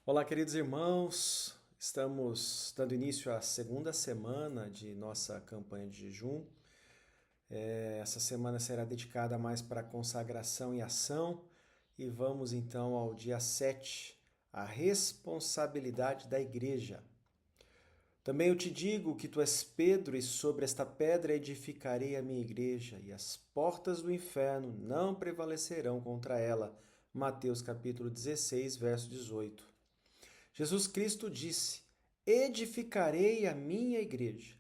Olá, queridos irmãos. Estamos dando início à segunda semana de nossa campanha de jejum. Essa semana será dedicada mais para consagração e ação. E vamos então ao dia 7, a responsabilidade da igreja. Também eu te digo que tu és Pedro, e sobre esta pedra edificarei a minha igreja, e as portas do inferno não prevalecerão contra ela. Mateus capítulo 16, verso 18. Jesus Cristo disse: edificarei a minha igreja.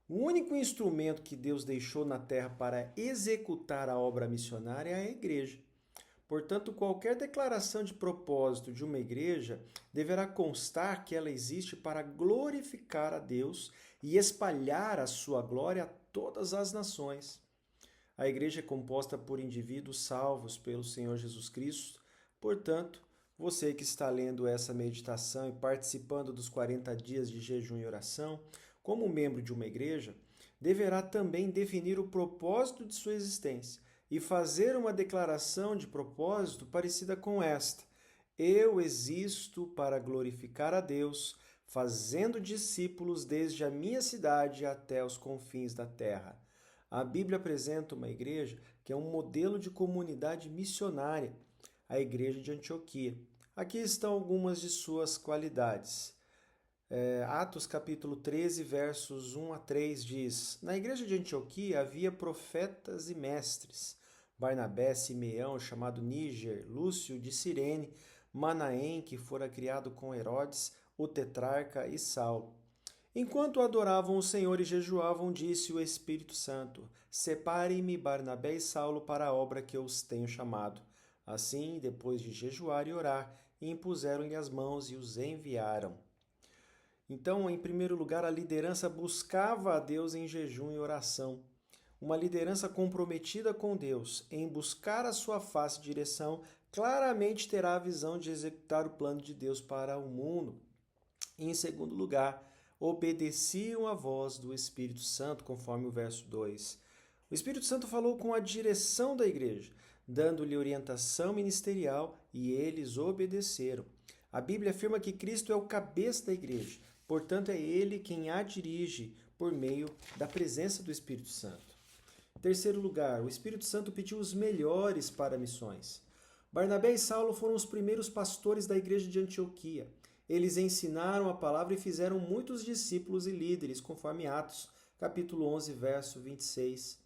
O único instrumento que Deus deixou na terra para executar a obra missionária é a igreja. Portanto, qualquer declaração de propósito de uma igreja deverá constar que ela existe para glorificar a Deus e espalhar a sua glória a todas as nações. A igreja é composta por indivíduos salvos pelo Senhor Jesus Cristo. Portanto, você que está lendo essa meditação e participando dos 40 dias de jejum e oração, como membro de uma igreja, deverá também definir o propósito de sua existência e fazer uma declaração de propósito parecida com esta: eu existo para glorificar a Deus, fazendo discípulos desde a minha cidade até os confins da terra. A Bíblia apresenta uma igreja que é um modelo de comunidade missionária, a igreja de Antioquia. Aqui estão algumas de suas qualidades. Atos capítulo 13, versos 1 a 3 diz: na igreja de Antioquia havia profetas e mestres, Barnabé, Simeão, chamado Níger, Lúcio de Cirene, Manaém, que fora criado com Herodes, o tetrarca, e Saulo. Enquanto adoravam o Senhor e jejuavam, disse o Espírito Santo: separe-me Barnabé e Saulo para a obra que eu os tenho chamado. Assim, depois de jejuar e orar, impuseram-lhe as mãos e os enviaram. Então, em primeiro lugar, a liderança buscava a Deus em jejum e oração. Uma liderança comprometida com Deus, em buscar a sua face e direção, claramente terá a visão de executar o plano de Deus para o mundo. E, em segundo lugar, obedeciam à voz do Espírito Santo, conforme o verso 2. O Espírito Santo falou com a direção da igreja, dando-lhe orientação ministerial, e eles obedeceram. A Bíblia afirma que Cristo é o cabeça da igreja, portanto é ele quem a dirige por meio da presença do Espírito Santo. Em terceiro lugar, o Espírito Santo pediu os melhores para missões. Barnabé e Saulo foram os primeiros pastores da igreja de Antioquia. Eles ensinaram a palavra e fizeram muitos discípulos e líderes, conforme Atos, capítulo 11, verso 26.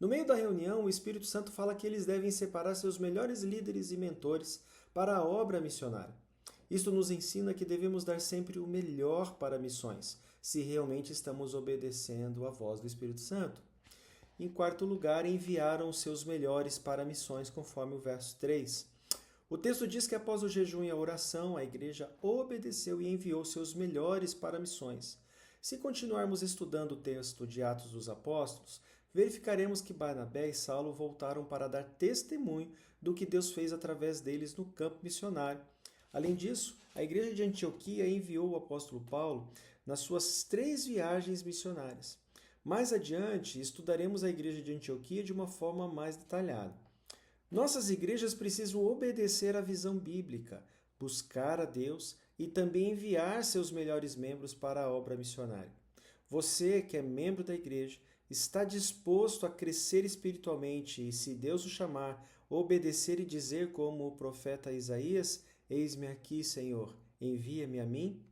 No meio da reunião, o Espírito Santo fala que eles devem separar seus melhores líderes e mentores para a obra missionária. Isto nos ensina que devemos dar sempre o melhor para missões, se realmente estamos obedecendo à voz do Espírito Santo. Em quarto lugar, enviaram seus melhores para missões, conforme o verso 3. O texto diz que após o jejum e a oração, a igreja obedeceu e enviou seus melhores para missões. Se continuarmos estudando o texto de Atos dos Apóstolos, verificaremos que Barnabé e Saulo voltaram para dar testemunho do que Deus fez através deles no campo missionário. Além disso, a igreja de Antioquia enviou o apóstolo Paulo nas suas 3 viagens missionárias. Mais adiante, estudaremos a igreja de Antioquia de uma forma mais detalhada. Nossas igrejas precisam obedecer à visão bíblica, buscar a Deus e também enviar seus melhores membros para a obra missionária. Você, que é membro da igreja, está disposto a crescer espiritualmente e, se Deus o chamar, obedecer e dizer como o profeta Isaías: eis-me aqui, Senhor, envia-me a mim?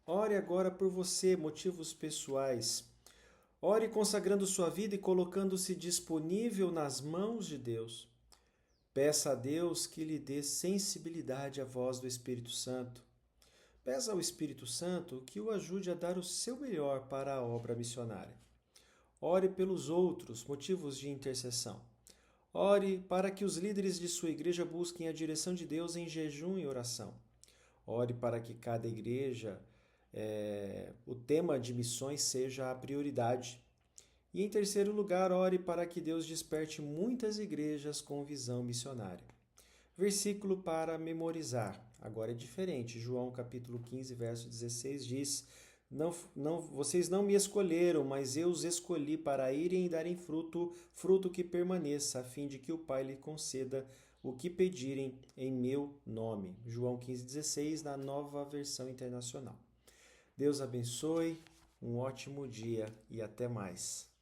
Ore agora por você, motivos pessoais. Ore consagrando sua vida e colocando-se disponível nas mãos de Deus. Peça a Deus que lhe dê sensibilidade à voz do Espírito Santo. Peça ao Espírito Santo que o ajude a dar o seu melhor para a obra missionária. Ore pelos outros, motivos de intercessão. Ore para que os líderes de sua igreja busquem a direção de Deus em jejum e oração. Ore para que cada igreja, o tema de missões seja a prioridade. E em terceiro lugar, ore para que Deus desperte muitas igrejas com visão missionária. Versículo para memorizar. Agora é diferente. João capítulo 15, verso 16 diz: vocês não me escolheram, mas eu os escolhi para irem e darem fruto, fruto que permaneça, a fim de que o Pai lhe conceda o que pedirem em meu nome. João 15,16, na Nova Versão Internacional. Deus abençoe, um ótimo dia e até mais.